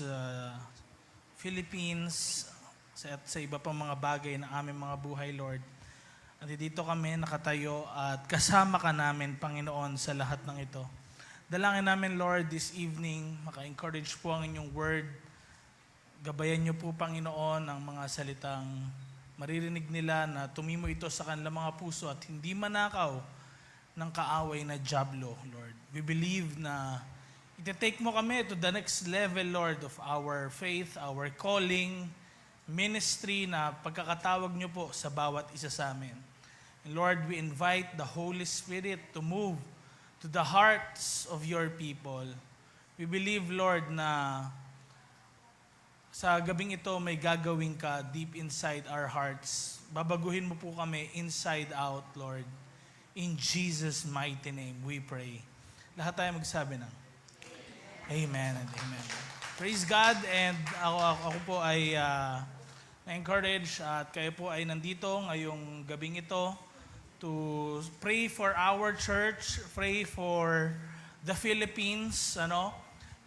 sa Philippines at sa iba pang mga bagay na aming mga buhay, Lord. At dito kami nakatayo at kasama ka namin, Panginoon, sa lahat ng ito. Dalangin namin, Lord, this evening, maka-encourage po ang inyong word. Gabayan niyo po, Panginoon, ang mga salitang maririnig nila na tumimo ito sa kanilang mga puso at hindi manakaw ng kaaway na dyablo, Lord. We believe na iti-take mo kami to the next level, Lord, of our faith, our calling, ministry na pagkakatawag niyo po sa bawat isa sa amin. And Lord, we invite the Holy Spirit to move to the hearts of your people. We believe, Lord, na sa gabing ito may gagawin ka deep inside our hearts. Babaguhin mo po kami inside out, Lord. In Jesus' mighty name, we pray. Lahat tayo magsabi ng Amen and Amen. Praise God, and ako po ay na-encourage at kayo po ay nandito ngayong gabing ito to pray for our church, pray for the Philippines,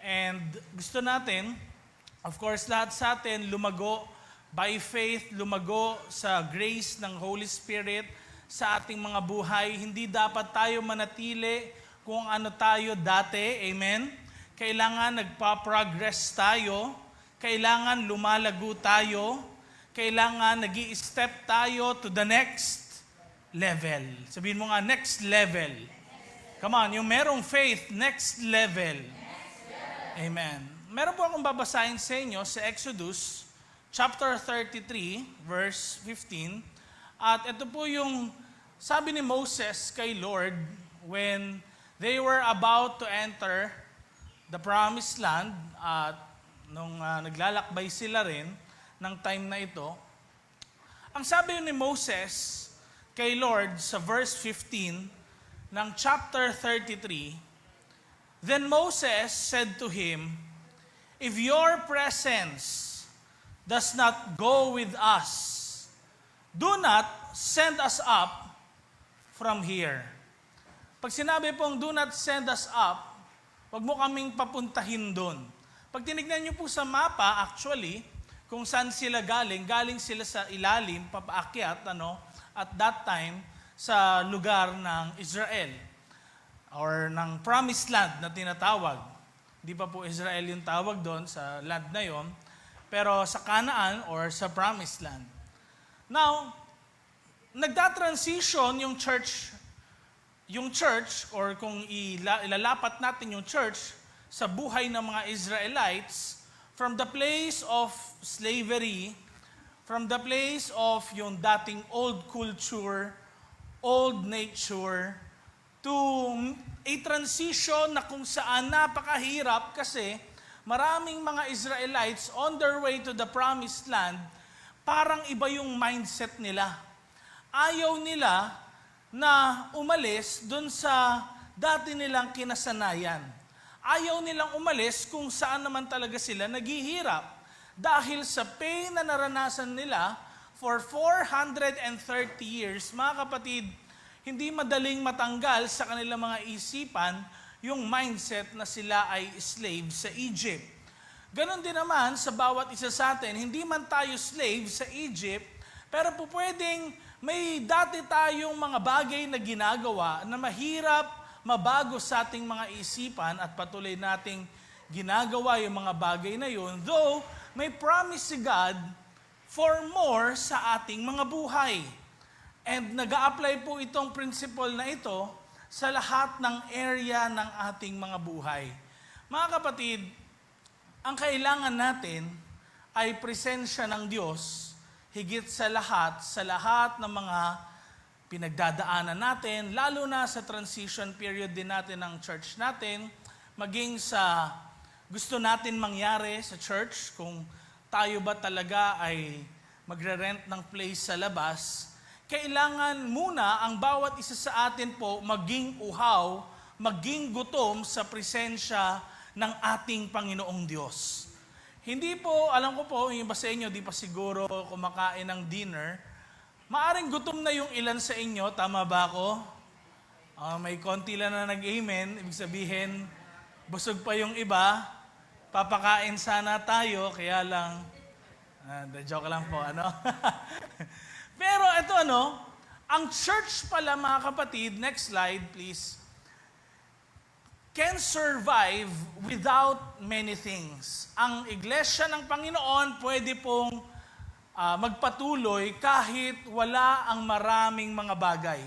and gusto natin, of course, lahat sa atin lumago by faith, lumago sa grace ng Holy Spirit sa ating mga buhay. Hindi dapat tayo manatili kung ano tayo dati, amen? Kailangan nagpa-progress tayo, kailangan lumalago tayo, kailangan nag-i-step tayo to the next level. Sabihin mo nga, next level. Come on, yung merong faith, next level. Amen. Meron po akong babasahin sa inyo sa Exodus chapter 33, verse 15. At ito po yung sabi ni Moses kay Lord when they were about to enter the promised land at nung naglalakbay sila rin ng time na ito. Ang sabi ni Moses kay Lord sa verse 15 ng chapter 33, Then Moses said to him, If your presence does not go with us, do not send us up from here. Pag sinabi pong do not send us up, wag mo kaming papuntahin doon. Pag tinignan niyo po sa mapa, actually, kung saan sila galing sila sa ilalim, papaakyat, at that time, sa lugar ng Israel, or ng promised land na tinatawag. Di pa po Israel yung tawag doon sa land na yon, pero sa Canaan or sa promised land. Now, nagda-transition yung church, or kung ilalapat natin yung church sa buhay ng mga Israelites, from the place of slavery, from the place of yung dating old culture, old nature, to a transition na kung saan napakahirap kasi maraming mga Israelites on their way to the promised land, parang iba yung mindset nila. Ayaw nila na umalis dun sa dati nilang kinasanayan. Ayaw nilang umalis kung saan naman talaga sila naghihirap dahil sa pain na naranasan nila for 430 years. Mga kapatid, hindi madaling matanggal sa kanilang mga isipan yung mindset na sila ay slave sa Egypt. Ganon din naman sa bawat isa sa atin, hindi man tayo slave sa Egypt, pero po pwedeng may dati tayong mga bagay na ginagawa na mahirap mabago sa ating mga isipan at patuloy nating ginagawa yung mga bagay na yun, though may promise si God for more sa ating mga buhay. And nag-a-apply po itong principle na ito sa lahat ng area ng ating mga buhay. Mga kapatid, ang kailangan natin ay presensya ng Diyos higit sa lahat ng mga pinagdadaanan natin, lalo na sa transition period din natin ng church natin, maging sa gusto natin mangyari sa church, kung tayo ba talaga ay magre-rent ng place sa labas, kailangan muna ang bawat isa sa atin po maging uhaw, maging gutom sa presensya ng ating Panginoong Diyos. Hindi po, alam ko po, yung iba sa inyo, di pa siguro kumakain ng dinner. Maaring gutom na yung ilan sa inyo, tama ba ako? May konti lang na nag-amen, ibig sabihin, busog pa yung iba. Papakain sana tayo, kaya lang, joke lang po, ano? Pero ito ang church pala mga kapatid, next slide please, can survive without many things. Ang iglesia ng Panginoon pwede pong magpatuloy kahit wala ang maraming mga bagay.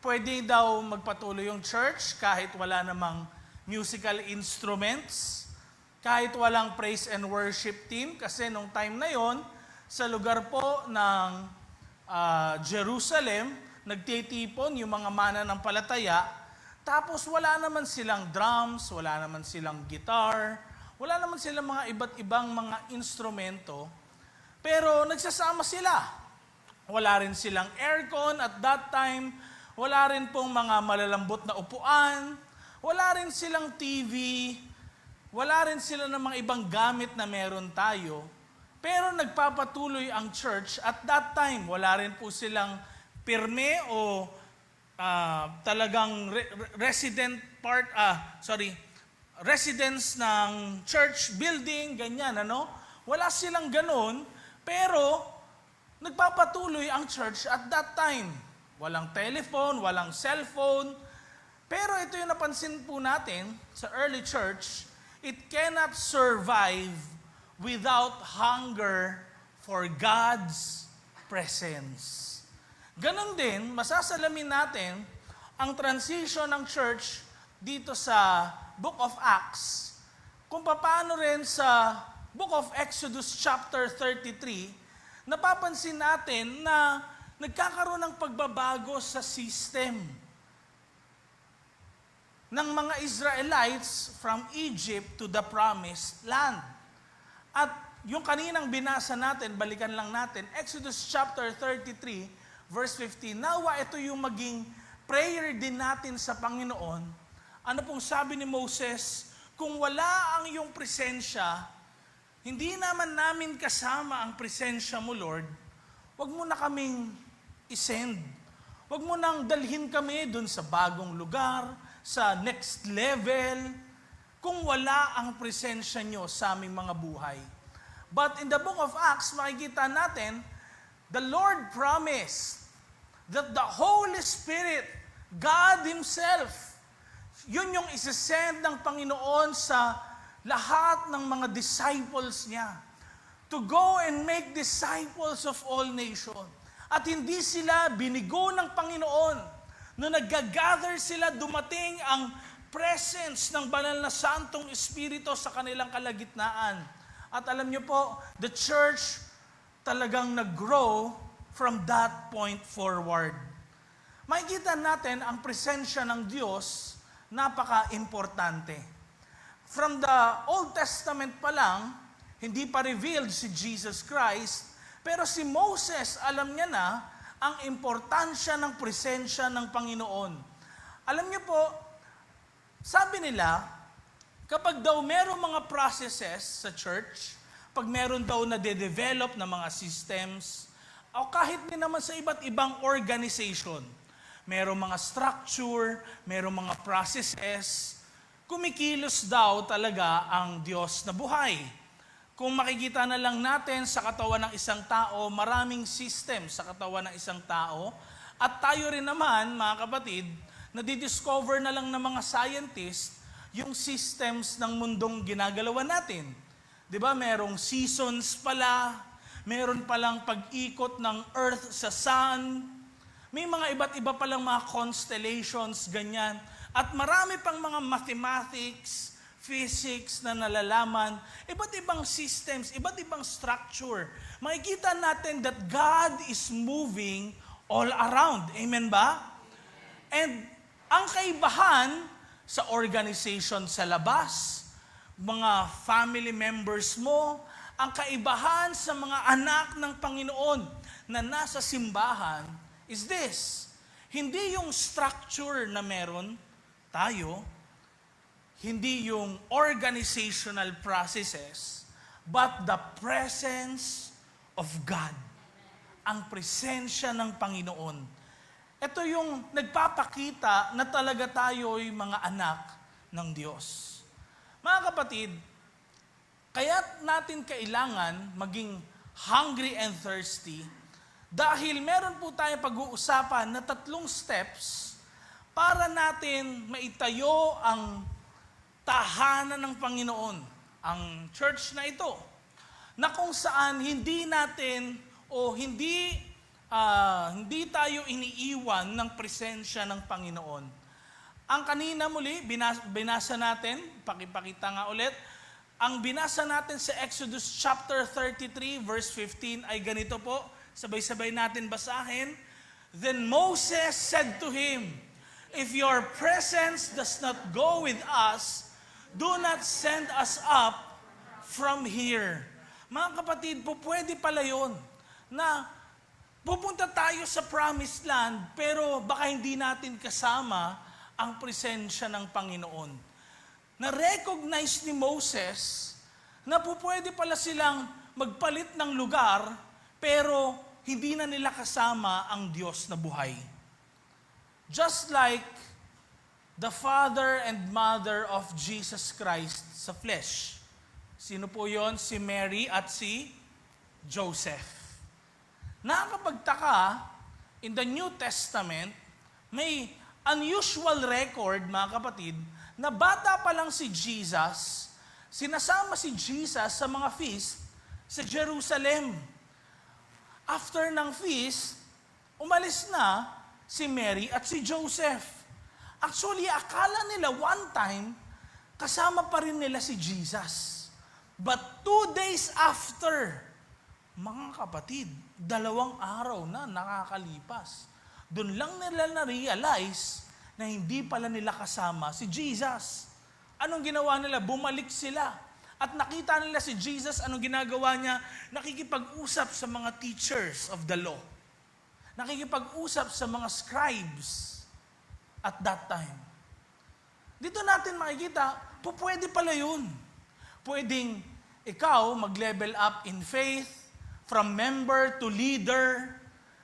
Pwede daw magpatuloy yung church kahit wala namang musical instruments, kahit walang praise and worship team, kasi nung time na yon, sa lugar po ng Jerusalem, nagtitipon yung mga mananampalataya, tapos wala naman silang drums, wala naman silang guitar, wala naman silang mga iba't ibang mga instrumento, pero nagsasama sila. Wala rin silang aircon at that time, wala rin pong mga malalambot na upuan, wala rin silang TV, wala rin sila ng mga ibang gamit na meron tayo, pero nagpapatuloy ang church at that time. Wala rin po silang pirme o talagang residence ng church building, ganyan, Wala silang ganun, pero nagpapatuloy ang church at that time. Walang telephone, walang cellphone, pero ito yung napansin po natin sa early church, it cannot survive without hunger for God's presence. Ganon din, masasalamin natin ang transition ng church dito sa Book of Acts, kung paano rin sa Book of Exodus chapter 33, napapansin natin na nagkakaroon ng pagbabago sa system ng mga Israelites from Egypt to the Promised Land. At yung kaninang binasa natin, balikan lang natin, Exodus chapter 33, verse 15. Nawa ito yung maging prayer din natin sa Panginoon. Ano pong sabi ni Moses? Kung wala ang iyong presensya, hindi namin kasama ang presensya mo, Lord, wag mo na kaming isend. Wag mo nang dalhin kami dun sa bagong lugar, sa next level, kung wala ang presensya nyo sa aming mga buhay. But in the book of Acts, makikita natin, the Lord promised that the Holy Spirit, God Himself, yun yung isasend ng Panginoon sa lahat ng mga disciples niya to go and make disciples of all nations. At hindi sila binigo ng Panginoon. Noong nag-gather sila, dumating ang presence ng banal na Santong Espiritu sa kanilang kalagitnaan. At alam niyo po, the church talagang nag-grow from that point forward. Makikita natin ang presensya ng Diyos, napaka-importante. From the Old Testament pa lang, hindi pa revealed si Jesus Christ, pero si Moses, alam niya na ang importansya ng presensya ng Panginoon. Alam niyo po, sabi nila, kapag daw merong mga processes sa church, pag meron daw na de-develop na mga systems, o kahit din naman sa iba't ibang organization, merong mga structure, merong mga processes, kumikilos daw talaga ang Diyos na buhay. Kung makikita na lang natin sa katawan ng isang tao, maraming system sa katawan ng isang tao. At tayo rin naman, mga kapatid, nadidiscover na lang ng mga scientists yung systems ng mundong ginagalawan natin. Di ba? Merong seasons pala, meron palang pag-ikot ng Earth sa Sun, may mga iba't iba palang mga constellations, ganyan. At marami pang mga mathematics, physics na nalalaman, iba't ibang systems, iba't ibang structure. Makikita natin that God is moving all around. Amen ba? And ang kaibahan sa organization sa labas, mga family members mo, ang kaibahan sa mga anak ng Panginoon na nasa simbahan is this. Hindi yung structure na meron tayo, hindi yung organizational processes, but the presence of God. Ang presensya ng Panginoon. Ito yung nagpapakita na talaga tayo'y mga anak ng Diyos. Mga kapatid, Kaya natin kailangan maging hungry and thirsty dahil meron po tayong pag-uusapan na 3 steps para natin maitayo ang tahanan ng Panginoon, ang church na ito, na kung saan hindi natin o hindi tayo iniiwan ng presensya ng Panginoon. Ang kanina muli, binasa natin, pakipakita nga ulit, ang binasa natin sa Exodus chapter 33 verse 15 ay ganito po, sabay-sabay natin basahin. Then Moses said to him, "If your presence does not go with us, do not send us up from here." Mga kapatid, po pwede pala yun na pupunta tayo sa promised land pero baka hindi natin kasama ang presensya ng Panginoon. Na-recognize ni Moses na po pwede pala silang magpalit ng lugar pero hindi na nila kasama ang Diyos na buhay. Just like the father and mother of Jesus Christ sa flesh. Sino po yon? Si Mary at si Joseph. Nakakapagtaka, in the New Testament, may unusual record, mga kapatid, na bata pa lang si Jesus, sinasama si Jesus sa mga feast sa Jerusalem. After ng feast, umalis na si Mary at si Joseph. Actually, akala nila one time, kasama pa rin nila si Jesus. But 2 days after, mga kapatid, 2 araw na nakakalipas. Doon lang nila na-realize na hindi pala nila kasama si Jesus. Anong ginawa nila? Bumalik sila. At nakita nila si Jesus, anong ginagawa niya? Nakikipag-usap sa mga teachers of the law. Nakikipag-usap sa mga scribes at that time. Dito natin makikita, pwede pala yun. Pwedeng ikaw mag-level up in faith, from member to leader,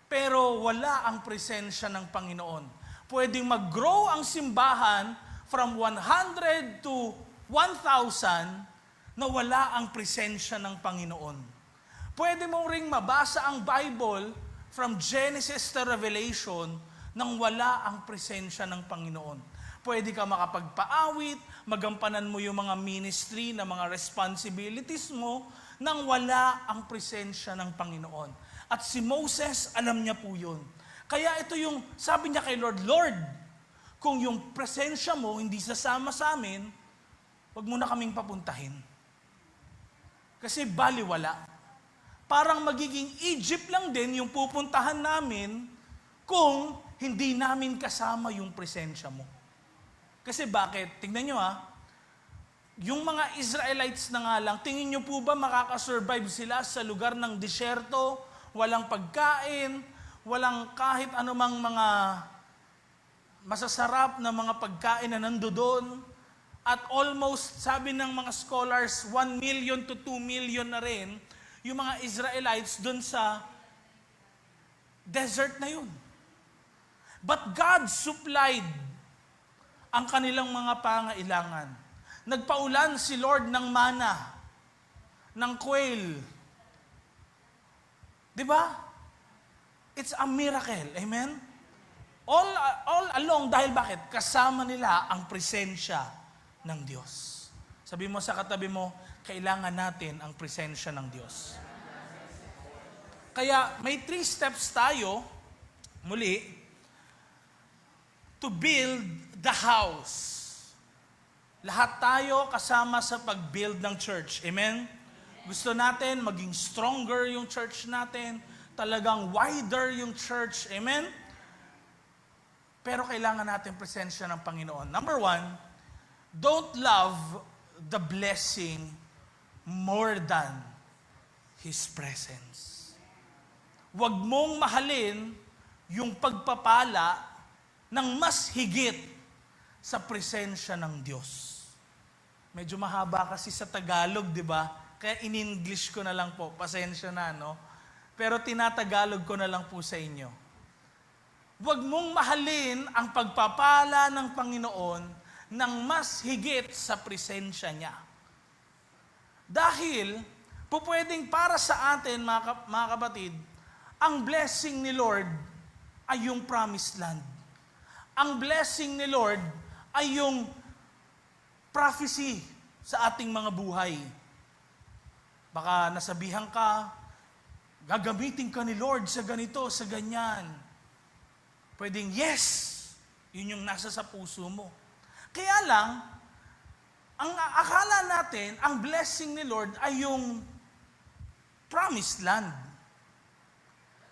pero wala ang presensya ng Panginoon. Pwedeng mag-grow ang simbahan from 100 to 1,000 na wala ang presensya ng Panginoon. Pwede mo ring mabasa ang Bible from Genesis to Revelation nang wala ang presensya ng Panginoon. Pwede ka makapagpaawit, magampanan mo yung mga ministry na mga responsibilities mo nang wala ang presensya ng Panginoon. At si Moses, alam niya po yun. Kaya ito yung sabi niya kay Lord, Lord, kung yung presensya mo hindi sasama sa amin, wag mo na kaming papuntahin. Kasi baliwala. Parang magiging Egypt lang din yung pupuntahan namin kung hindi namin kasama yung presensya mo. Kasi bakit? Tingnan nyo yung mga Israelites na nga lang, tingin nyo po ba makakasurvive sila sa lugar ng disyerto, walang pagkain, walang kahit anumang mga masasarap na mga pagkain na nandoon. At almost, sabi ng mga scholars, 1 million to 2 million na rin yung mga Israelites doon sa desert na yun. But God supplied ang kanilang mga pangailangan. Nagpaulan si Lord ng mana, ng quail. Di ba? It's a miracle. Amen? All along, dahil bakit? Kasama nila ang presensya ng Diyos. Sabi mo sa katabi mo, kailangan natin ang presensya ng Diyos. Kaya may 3 steps tayo, muli, to build the house. Lahat tayo kasama sa pag-build ng church. Amen? Gusto natin maging stronger yung church natin, talagang wider yung church. Amen? Pero kailangan natin presensya ng Panginoon. Number 1, don't love the blessing more than His presence. Huwag mong mahalin yung pagpapala ng mas higit sa presensya ng Diyos. Medyo mahaba kasi sa Tagalog, di ba? Kaya in-English ko na lang po. Pasensya na, no? Pero tinatagalog ko na lang po sa inyo. Huwag mong mahalin ang pagpapala ng Panginoon ng mas higit sa presensya niya. Dahil, pupwedeng para sa atin, mga kapatid, ang blessing ni Lord ay yung promised land. Ang blessing ni Lord ay yung prophecy sa ating mga buhay. Baka nasabihan ka, gagamitin ka ni Lord sa ganito, sa ganyan. Pwedeng yes, yun yung nasa sa puso mo. Kaya lang, ang akala natin, ang blessing ni Lord ay yung promised land.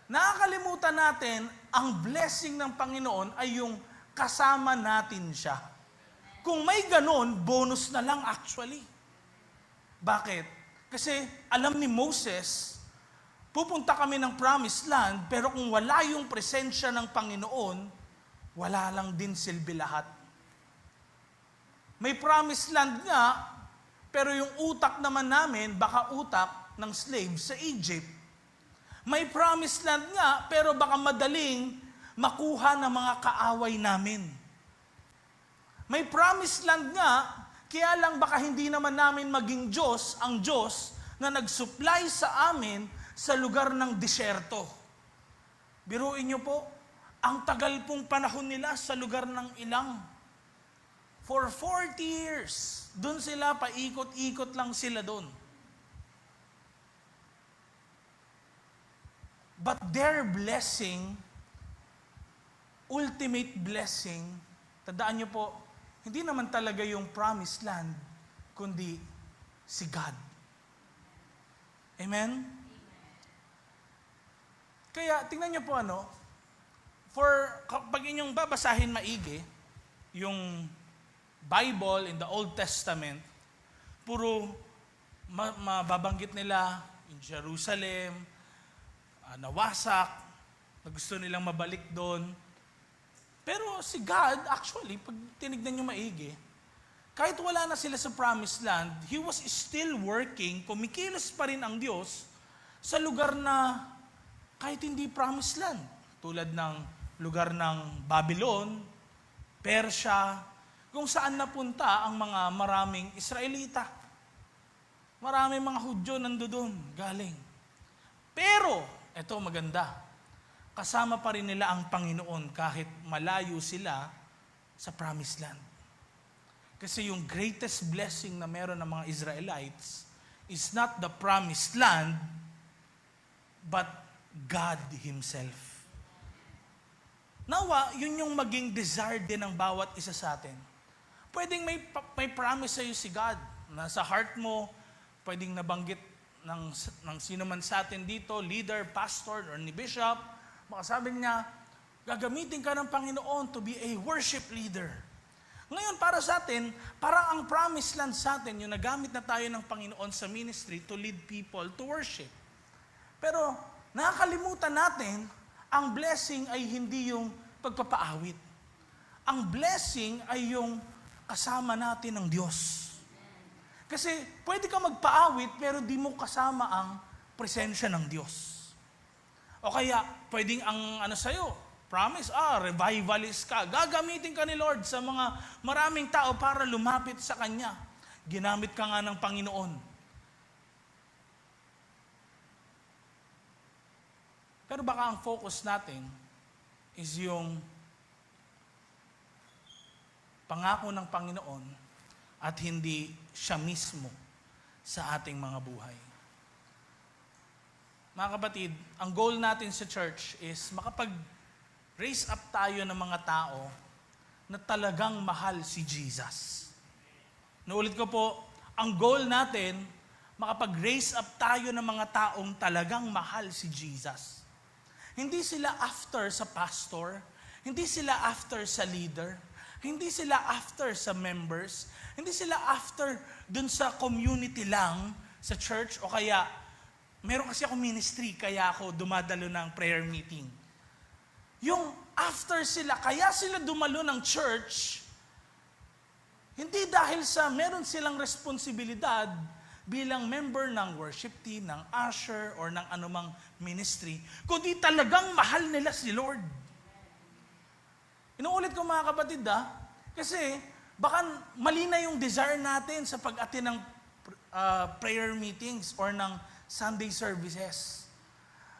Nakakalimutan natin, ang blessing ng Panginoon ay yung kasama natin siya. Kung may ganon, bonus na lang actually. Bakit? Kasi alam ni Moses, pupunta kami ng promised land, pero kung wala yung presensya ng Panginoon, wala lang din silbi lahat. May promised land nga, pero yung utak naman namin, baka utak ng slave sa Egypt. May promised land nga, pero baka madaling makuha ng mga kaaway namin. May promised land nga, kaya lang baka hindi naman namin maging Diyos, ang Diyos na nag-supply sa amin sa lugar ng disyerto. Biruin niyo po, ang tagal pong panahon nila sa lugar ng ilang. For 40 years, doon sila, paikot-ikot lang sila doon. But their blessing, ultimate blessing, tandaan niyo po, hindi naman talaga yung promised land, kundi si God. Amen? Kaya, tingnan niyo po kapag inyong babasahin maigi, yung Bible in the Old Testament, puro mababanggit nila in Jerusalem, nawasak, na gusto nilang mabalik doon. Pero si God, actually, pag tinignan nyo maigi, kahit wala na sila sa promised land, He was still working, kumikilos pa rin ang Diyos sa lugar na kahit hindi promised land. Tulad ng lugar ng Babylon, Persia, kung saan napunta ang mga maraming Israelita. Maraming mga Hudyo nandoon, galing. Pero, eto maganda, kasama pa rin nila ang Panginoon kahit malayo sila sa promised land. Kasi yung greatest blessing na meron ng mga Israelites is not the promised land, but God Himself. Nawa, yun yung maging desire din ng bawat isa sa atin. Pwedeng may promise sa'yo si God na sa heart mo, pwedeng nabanggit ng sino man sa atin dito, leader, pastor, or ni bishop. Baka sabi niya, gagamitin ka ng Panginoon to be a worship leader. Ngayon, para sa atin, parang ang promised land sa atin, yung nagamit na tayo ng Panginoon sa ministry to lead people to worship. Pero, nakakalimutan natin, ang blessing ay hindi yung pagpapaawit. Ang blessing ay yung kasama natin ng Diyos. Kasi, pwede ka magpaawit, pero di mo kasama ang presensya ng Diyos. O kaya, pwedeng ang sa'yo, promise, revivalist ka. Gagamitin ka ni Lord sa mga maraming tao para lumapit sa Kanya. Ginamit ka nga ng Panginoon. Pero baka ang focus natin is yung pangako ng Panginoon at hindi siya mismo sa ating mga buhay. Mga kapatid, ang goal natin sa church is makapag-raise up tayo ng mga tao na talagang mahal si Jesus. Naulit ko po, ang goal natin, makapag-raise up tayo ng mga taong talagang mahal si Jesus. Hindi sila after sa pastor, hindi sila after sa leader, hindi sila after sa members, hindi sila after dun sa community lang sa church o kaya meron kasi ako ministry, kaya ako dumadalo ng prayer meeting. Yung after sila, kaya sila dumalo ng church, hindi dahil sa meron silang responsibilidad bilang member ng worship team, ng usher, or ng anumang ministry, kundi talagang mahal nila si Lord. Inuulit ko mga kapatid kasi baka mali na yung desire natin sa pag-attend ng prayer meetings or ng Sunday services.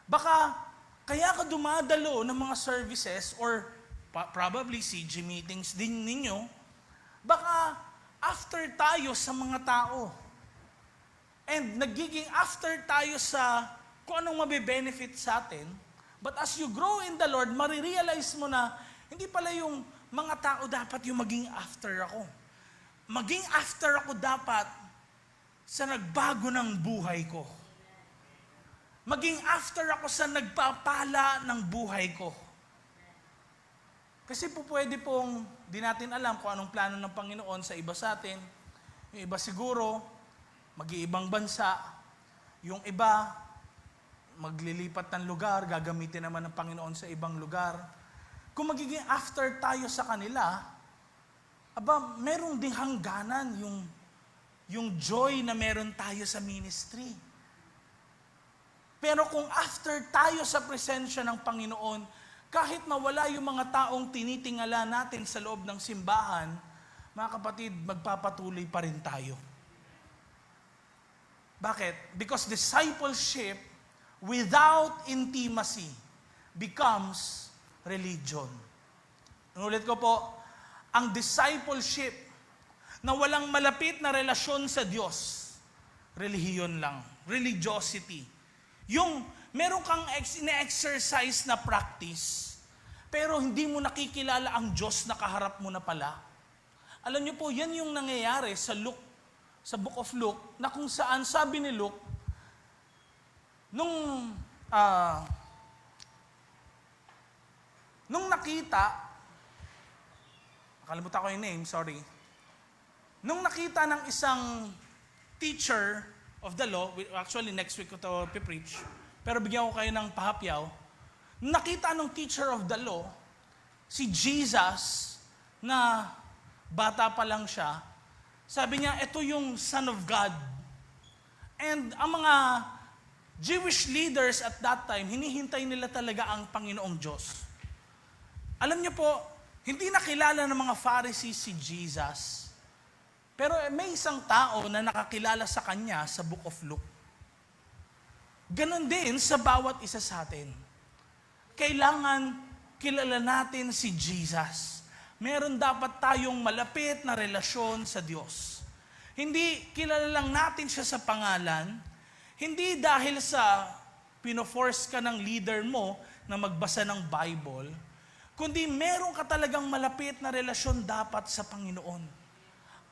Baka kaya ka dumadalo ng mga services or probably CG meetings din ninyo, baka after tayo sa mga tao. And nagiging after tayo sa kung anong mabe-benefit sa atin. But as you grow in the Lord, marirealize mo na hindi pala yung mga tao dapat yung maging after ako. Maging after ako dapat sa nagbago ng buhay ko. Maging after ako sa nagpapala ng buhay ko. Kasi po pwede pong di natin alam kung anong plano ng Panginoon sa iba sa atin. Yung iba siguro, mag-iibang bansa. Yung iba, maglilipat ng lugar, gagamitin naman ng Panginoon sa ibang lugar. Kung magiging after tayo sa kanila, merong ding hangganan yung joy na meron tayo sa ministry. Pero kung after tayo sa presensya ng Panginoon, kahit mawala yung mga taong tinitingala natin sa loob ng simbahan, mga kapatid, magpapatuloy pa rin tayo. Bakit? Because discipleship without intimacy becomes religion. Ulit ko po, ang discipleship na walang malapit na relasyon sa Diyos, relihiyon lang, religiosity. Yung meron kang ine-exercise na practice, pero hindi mo nakikilala ang Diyos na kaharap mo na pala. Alam niyo po, yan yung nangyayari sa Book of Luke, na kung saan sabi ni Luke, nung nakita, nakalimutan ko yung name, sorry. Nung nakita ng isang teacher of the law, actually next week ko ito pipreach, pero bigyan ko kayo ng pahapyaw, nakita ng teacher of the law, si Jesus, na bata pa lang siya, sabi niya, ito yung Son of God. And ang mga Jewish leaders at that time, hinihintay nila talaga ang Panginoong Diyos. Alam niyo po, hindi nakilala ng mga Pharisees si Jesus. Pero may isang tao na nakakilala sa kanya sa Book of Luke. Ganon din sa bawat isa sa atin. Kailangan kilala natin si Jesus. Meron dapat tayong malapit na relasyon sa Diyos. Hindi kilala lang natin siya sa pangalan, hindi dahil sa pino-force ka ng leader mo na magbasa ng Bible, kundi meron ka talagang malapit na relasyon dapat sa Panginoon.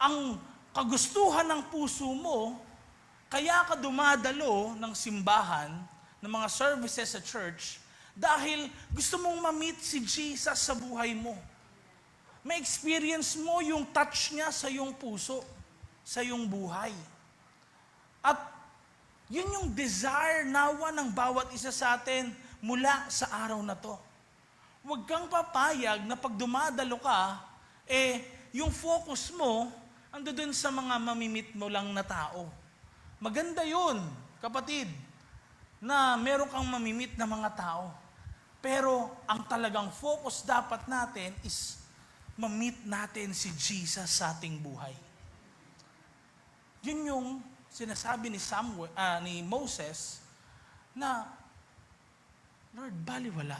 Ang kagustuhan ng puso mo, kaya ka dumadalo ng simbahan, ng mga services sa church, dahil gusto mong ma-meet si Jesus sa buhay mo. May experience mo yung touch niya sa iyong puso, sa iyong buhay. At yun yung desire nawa ng bawat isa sa atin mula sa araw na to. Huwag kang papayag na pag dumadalo ka, yung focus mo, ando dun sa mga mamimit mo lang na tao. Maganda yun, kapatid, na meron kang mamimit na mga tao. Pero ang talagang focus dapat natin is ma-meet natin si Jesus sa ating buhay. Yun yung sinasabi ni Moses na, Lord, baliwala.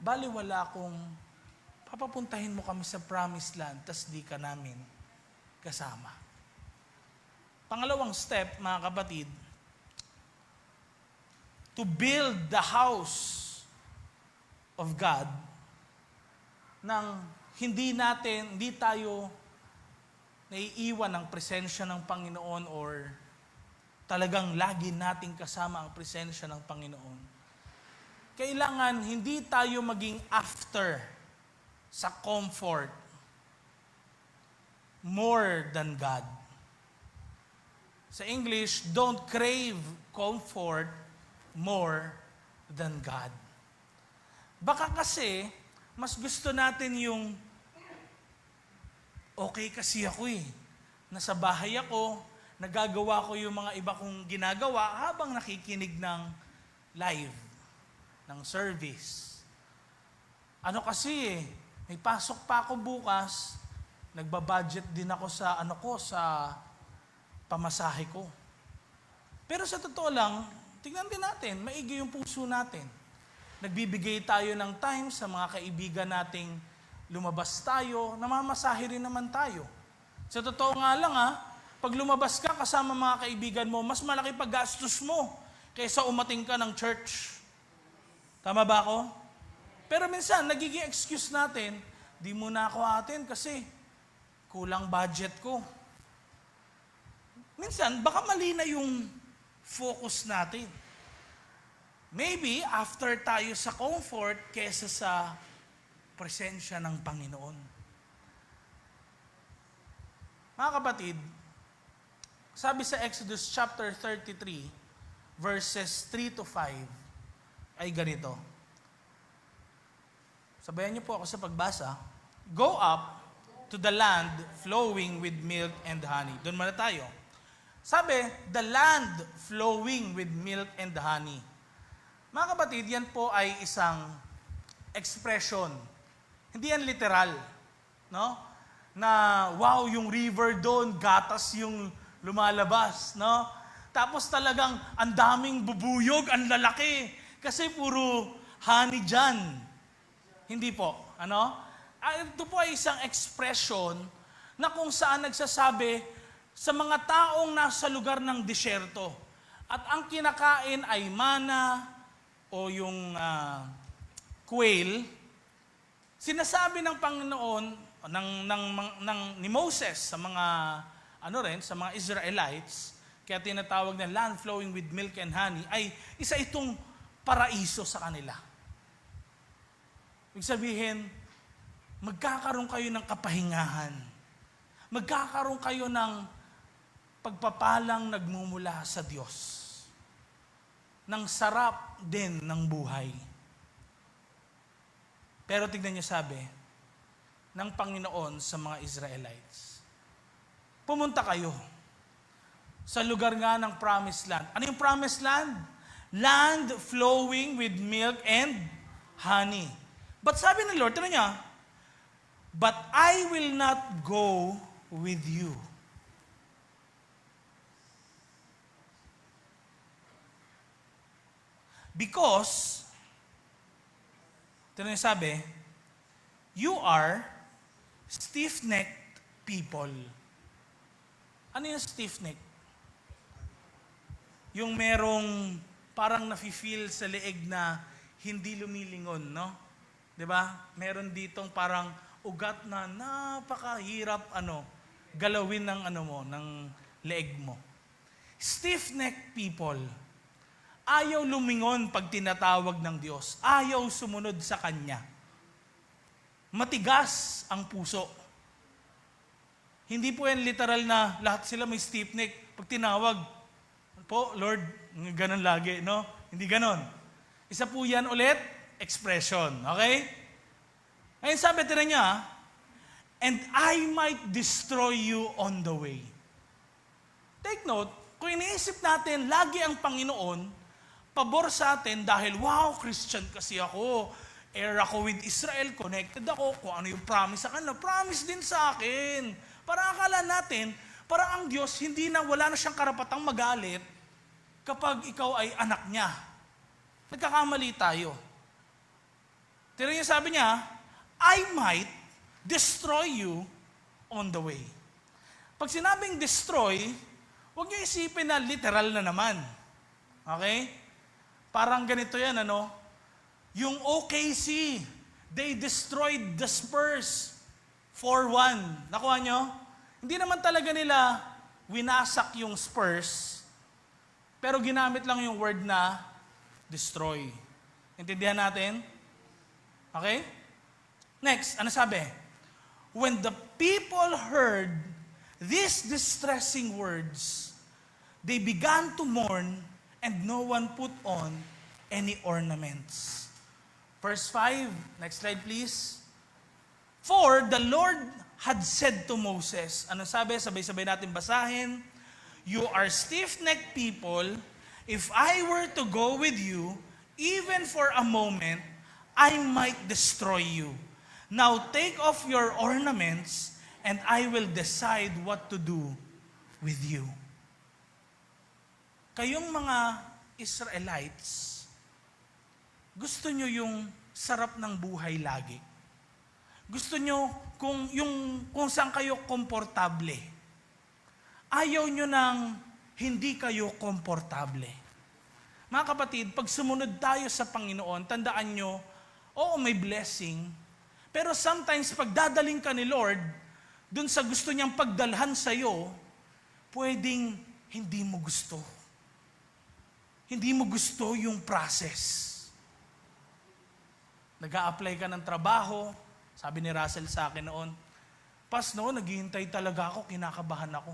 Baliwala kung papapuntahin mo kami sa promised land, tas di ka namin kasama. Pangalawang step, mga kapatid, to build the house of God, nang hindi tayo naiiwan ng presensya ng Panginoon or talagang lagi nating kasama ang presensya ng Panginoon. Kailangan hindi tayo maging after sa comfort more than God. Sa English, don't crave comfort more than God. Baka kasi, mas gusto natin yung okay kasi ako nasa bahay ako, nagagawa ko yung mga iba kong ginagawa habang nakikinig ng live, ng service. Ano kasi may pasok pa ako bukas, nagbabudget din ako sa sa pamasahe ko. Pero sa totoo lang, tingnan din natin, maigi yung puso natin. Nagbibigay tayo ng time sa mga kaibigan nating lumabas tayo, namamasahe rin naman tayo. Sa totoo nga lang pag lumabas ka kasama mga kaibigan mo, mas malaki paggastos mo kaysa umating ka ng church. Tama ba ako? Pero minsan, nagiging excuse natin, di muna ako atin kasi kulang budget ko. Minsan, baka mali na yung focus natin. Maybe, after tayo sa comfort kesa sa presensya ng Panginoon. Mga kapatid, sabi sa Exodus chapter 33, verses 3 to 5, ay ganito. Sabayan niyo po ako sa pagbasa. Go up to the land flowing with milk and honey. Doon muna tayo. Sabi, the land flowing with milk and honey. Mga kapatid, yan po ay isang expression. Hindi yan literal. No? Na, wow, yung river doon, gatas yung lumalabas. No? Tapos talagang ang daming bubuyog, ang lalaki. Kasi puro honey dyan. Hindi po. Ito po ay isang expression na kung saan nagsasabi sa mga taong nasa lugar ng disyerto. At ang kinakain ay mana o yung quail. Sinasabi ng Panginoon, ni Moses sa mga, sa mga Israelites, kaya tinatawag na land flowing with milk and honey, ay isa itong paraiso sa kanila. Ibig sabihin, magkakaroon kayo ng kapahingahan. Magkakaroon kayo ng pagpapalang nagmumula sa Diyos. Ng sarap din ng buhay. Pero tignan niyo sabi ng Panginoon sa mga Israelites, pumunta kayo sa lugar nga ng promised land. Ano yung promised land? Land flowing with milk and honey. But sabi ng Lord, tignan niya, but I will not go with you. Because, ito na sabi, you are stiff-necked people. Ano yung stiff-neck? Yung merong parang nafe-feel sa leeg na hindi lumilingon, no? 'Di ba? Meron ditong parang ugat na napakahirap galawin ng ng leeg mo. Stiff-necked people. Ayaw lumingon pag tinatawag ng Diyos. Ayaw sumunod sa Kanya. Matigas ang puso. Hindi po yan literal na lahat sila may stiff neck. Pag tinawag, po, Lord, ganun lagi, no? Hindi ganun. Isa po yan ulit, expression. Okay? Ngayon sabi tira niya, and I might destroy you on the way. Take note, kung iniisip natin, lagi ang Panginoon, pabor sa atin dahil, wow, Christian kasi ako. Ako with Israel, connected ako. Kung ano yung promise sa kanila, promise din sa akin. Para akala natin, para ang Diyos, wala na siyang karapatang magalit kapag ikaw ay anak niya. Nagkakamali tayo. Tira niya, sabi niya, I might destroy you on the way. Pag sinabing destroy, huwag niyo isipin na literal na naman. Okay? Parang ganito yan, Yung OKC, they destroyed the Spurs 4-1. Nakuha nyo? Hindi naman talaga nila winasak yung Spurs, pero ginamit lang yung word na destroy. Intindihan natin? Okay? Next, ano sabi? When the people heard these distressing words, they began to mourn, and no one put on any ornaments. Verse 5, next slide please. For the Lord had said to Moses, ano sabi? Sabay-sabay natin basahin. You are stiff-necked people. If I were to go with you, even for a moment, I might destroy you. Now take off your ornaments, and I will decide what to do with you. Kayong mga Israelites, gusto nyo yung sarap ng buhay lagi. Gusto nyo kung saan kayo komportable. Ayaw nyo ng hindi kayo komportable. Mga kapatid, pag sumunod tayo sa Panginoon, tandaan nyo, oo, may blessing. Pero sometimes, pag dadaling ka ni Lord, dun sa gusto niyang pagdalhan sa'yo, pwedeng hindi mo gusto. Hindi mo gusto yung process. Nag-a-apply ka ng trabaho, sabi ni Russell sa akin noon, Pas, noon, naghihintay talaga ako, kinakabahan ako.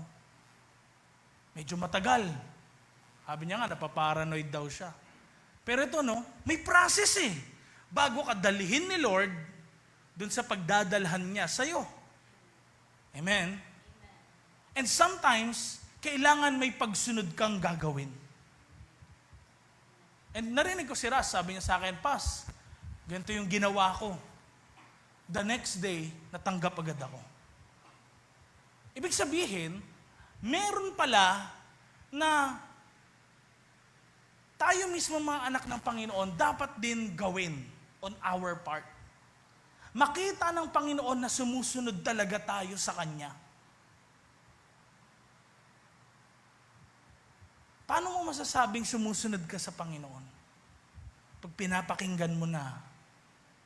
Medyo matagal. Sabi niya nga, napaparanoid daw siya. Pero ito, may process eh. Bago ka dalihin ni Lord, dun sa pagdadalhan niya sa'yo. Amen? And sometimes, kailangan may pagsunod kang gagawin. And narinig ko si Ras, sabi niya sa akin, Pas, ganito yung ginawa ko. The next day, natanggap agad ako. Ibig sabihin, meron pala na tayo mismo mga anak ng Panginoon dapat din gawin on our part. Makita ng Panginoon na sumusunod talaga tayo sa Kanya. Paano mo masasabing sumusunod ka sa Panginoon? Pag pinapakinggan mo na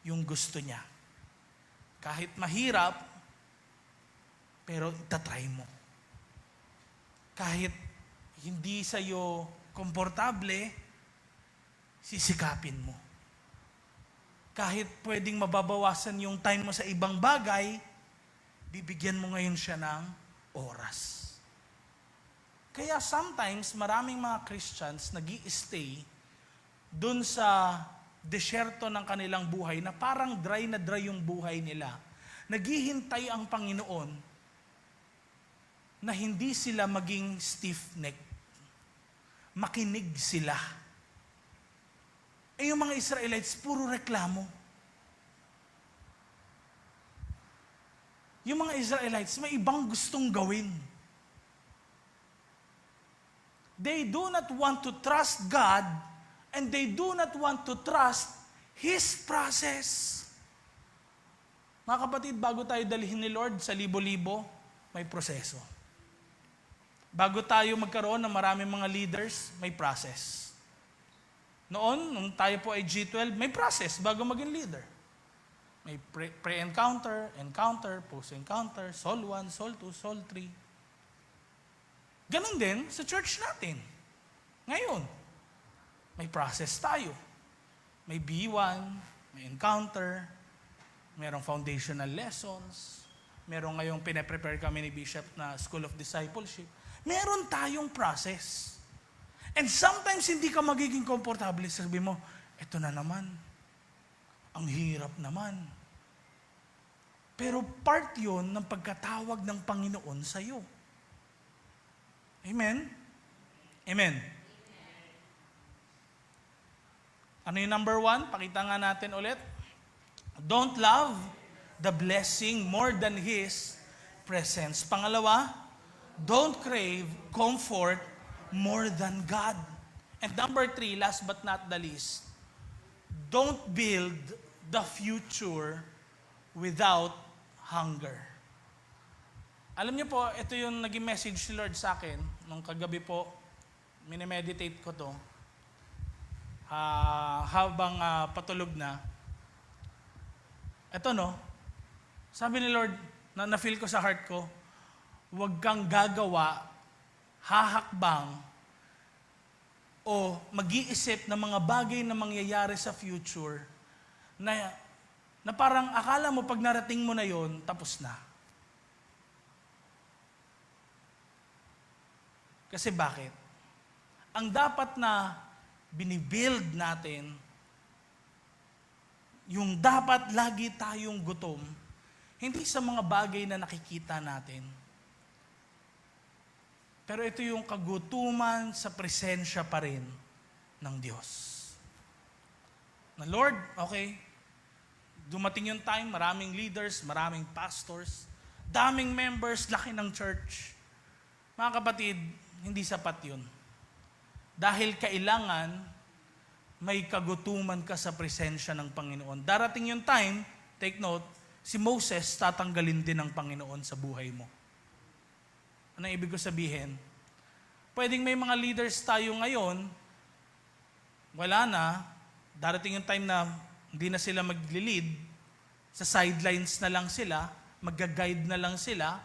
yung gusto niya. Kahit mahirap, pero itatry mo. Kahit hindi sa'yo komportable, sisikapin mo. Kahit pwedeng mababawasan yung time mo sa ibang bagay, bibigyan mo ngayon siya ng oras. Kaya sometimes, maraming mga Christians nag-i-stay dun sa desyerto ng kanilang buhay na parang dry na dry yung buhay nila. Naghihintay ang Panginoon na hindi sila maging stiff-neck. Makinig sila. Eh yung mga Israelites, puro reklamo. Yung mga Israelites, may ibang gustong gawin. They do not want to trust God and they do not want to trust His process. Mga kapatid, bago tayo dalhin ni Lord sa libo-libo, may proseso. Bago tayo magkaroon ng maraming mga leaders, may process. Noon, nung tayo po ay G12, may process bago maging leader. May pre-encounter, encounter, post-encounter, Sol 1, Sol 2, Sol 3. Ganon din sa church natin. Ngayon, may process tayo. May B1, may encounter, merong foundational lessons, merong ngayong pinaprepare kami ni Bishop na School of Discipleship. Meron tayong process. And sometimes hindi ka magiging komportable. Sabi mo, eto na naman. Ang hirap naman. Pero part yun ng pagkatawag ng Panginoon sa'yo. Amen? Amen. Ano yung number 1? Pakita nga natin ulit. Don't love the blessing more than His presence. Pangalawa, don't crave comfort more than God. And number 3, last but not the least, don't build the future without hunger. Alam niyo po, ito yung naging message ni Lord sa akin nung kagabi po, minimeditate ko to habang patulog na. Ito sabi ni Lord, na-feel ko sa heart ko, huwag kang gagawa, hahakbang, o mag-iisip ng mga bagay na mangyayari sa future na parang akala mo pag narating mo na yon, tapos na. Kasi bakit? Ang dapat na binibuild natin, yung dapat lagi tayong gutom, hindi sa mga bagay na nakikita natin. Pero ito yung kagutuman sa presensya pa rin ng Diyos. Na Lord, okay, dumating yung time, maraming leaders, maraming pastors, daming members, laki ng church. Mga kapatid, hindi sapat yun. Dahil kailangan may kagutuman ka sa presensya ng Panginoon. Darating yung time, take note, si Moses tatanggalin din ng Panginoon sa buhay mo. Ano ibig ko sabihin? Pwedeng may mga leaders tayo ngayon, wala na, darating yung time na hindi na sila mag-lead, sa sidelines na lang sila, mag-guide na lang sila,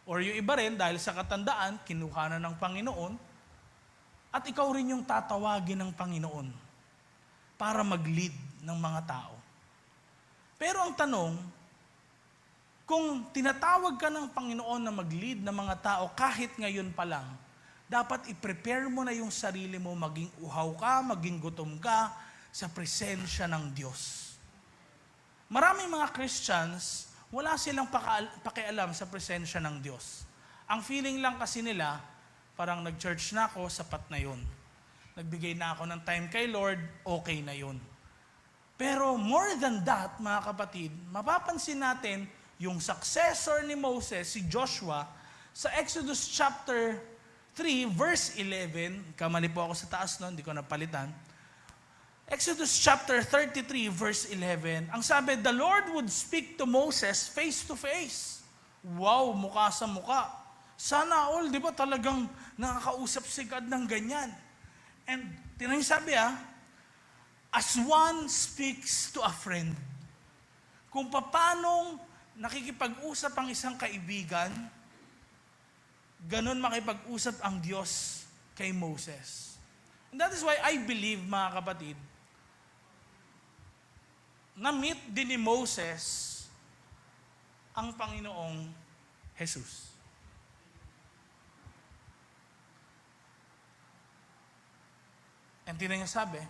or yung iba rin, dahil sa katandaan, kinuha na ng Panginoon, at ikaw rin yung tatawagin ng Panginoon para mag-lead ng mga tao. Pero ang tanong, kung tinatawag ka ng Panginoon na mag-lead ng mga tao kahit ngayon pa lang, dapat i-prepare mo na yung sarili mo, maging uhaw ka, maging gutom ka sa presensya ng Diyos. Maraming mga Christians, wala silang pakialam sa presensya ng Diyos. Ang feeling lang kasi nila, parang nag-church na ako, sapat na yun. Nagbigay na ako ng time kay Lord, okay na yun. Pero more than that, mga kapatid, mapapansin natin yung successor ni Moses, si Joshua, sa Exodus chapter 3, verse 11, kamali po ako sa taas nun, hindi ko napalitan. Exodus chapter 33, verse 11, ang sabi, the Lord would speak to Moses face to face. Wow, mukha sa mukha. Sana all, di ba talagang nakakausap si God ng ganyan? And tinanong sabi as one speaks to a friend. Kung paanong nakikipag-usap ang isang kaibigan, ganun makipag-usap ang Diyos kay Moses. And that is why I believe, mga kapatid, na-meet din ni Moses ang Panginoong Jesus. And tinanong niya sabi,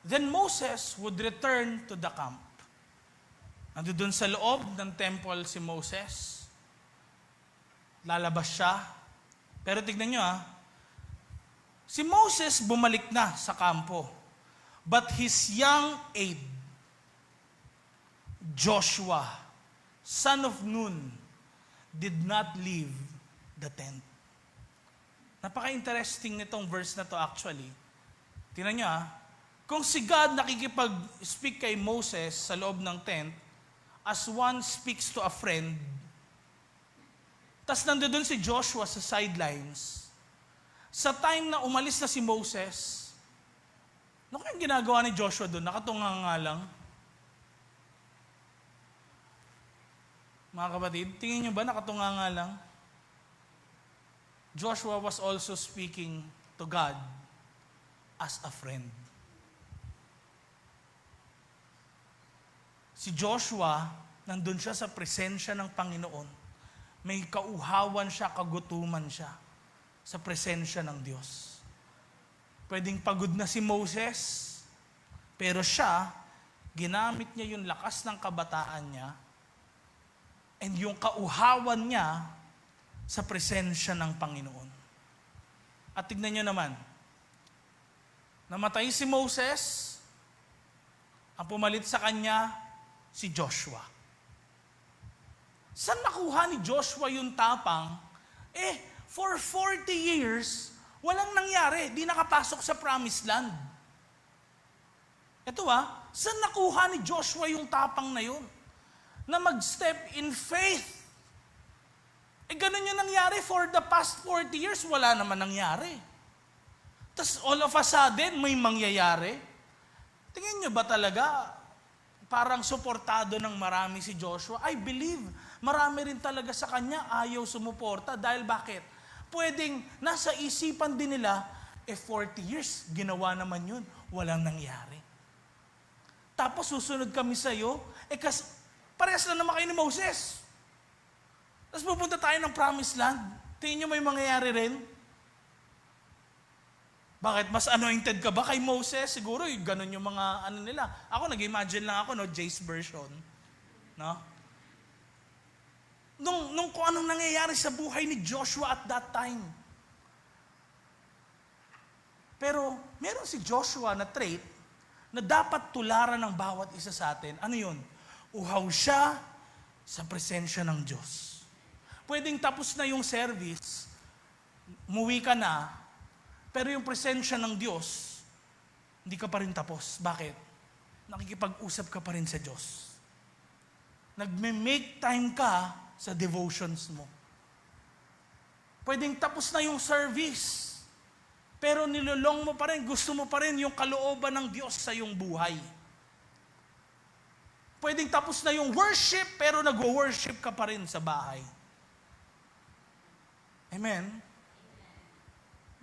then Moses would return to the camp. Nandun doon sa loob ng temple si Moses. Lalabas siya. Pero tignan nyo si Moses bumalik na sa kampo. But his young aide, Joshua, son of Nun, did not leave the tent. Napaka-interesting nitong verse na to actually. Tingnan nyo kung si God nakikipag-speak kay Moses sa loob ng tent, as one speaks to a friend, tas nandoon si Joshua sa sidelines, sa time na umalis na si Moses, ano kayang ginagawa ni Joshua doon? Nakatunga nga lang. Mga kapatid, tingin nyo ba nakatunga nga lang? Joshua was also speaking to God as a friend. Si Joshua, nandun siya sa presensya ng Panginoon. May kauhawan siya, kagutuman siya sa presensya ng Diyos. Pwedeng pagod na si Moses, pero siya, ginamit niya yung lakas ng kabataan niya and yung kauhawan niya sa presensya ng Panginoon. At tignan nyo naman, namatay si Moses, ang pumalit sa kanya, si Joshua. Saan nakuha ni Joshua yung tapang? For 40 years, walang nangyari, di nakapasok sa promised land. Ito saan nakuha ni Joshua yung tapang na yun? Na mag-step in faith. Ganun yung nangyari for the past 40 years, wala naman nangyari. Tapos all of a sudden, may mangyayari. Tingin nyo ba talaga, parang suportado ng marami si Joshua? I believe, marami rin talaga sa kanya ayaw sumuporta. Dahil bakit? Pwedeng nasa isipan din nila, 40 years, ginawa naman yun, walang nangyari. Tapos susunod kami sa'yo, kasi parehas na naman kayo ni Moses. Tapos pupunta tayo ng promised land. Tingin nyo may mangyayari rin? Bakit? Mas anointed ka ba kay Moses? Siguro, ganun yung mga nila. Ako, nag-imagine lang ako, Jay's version. No? Nung kung anong nangyayari sa buhay ni Joshua at that time. Pero, meron si Joshua na trait na dapat tularan ng bawat isa sa atin. Ano yun? Uhaw siya sa presensya ng Diyos. Pwedeng tapos na yung service, umuwi ka na, Pero yung presensya ng Diyos, hindi ka pa rin tapos. Bakit? Nakikipag-usap ka pa rin sa Diyos. Nagme-make time ka sa devotions mo. Pwedeng tapos na yung service, pero nilolong mo pa rin, gusto mo pa rin yung kalooban ng Diyos sa iyong buhay. Pwedeng tapos na yung worship, pero nag-worship ka pa rin sa bahay. Amen?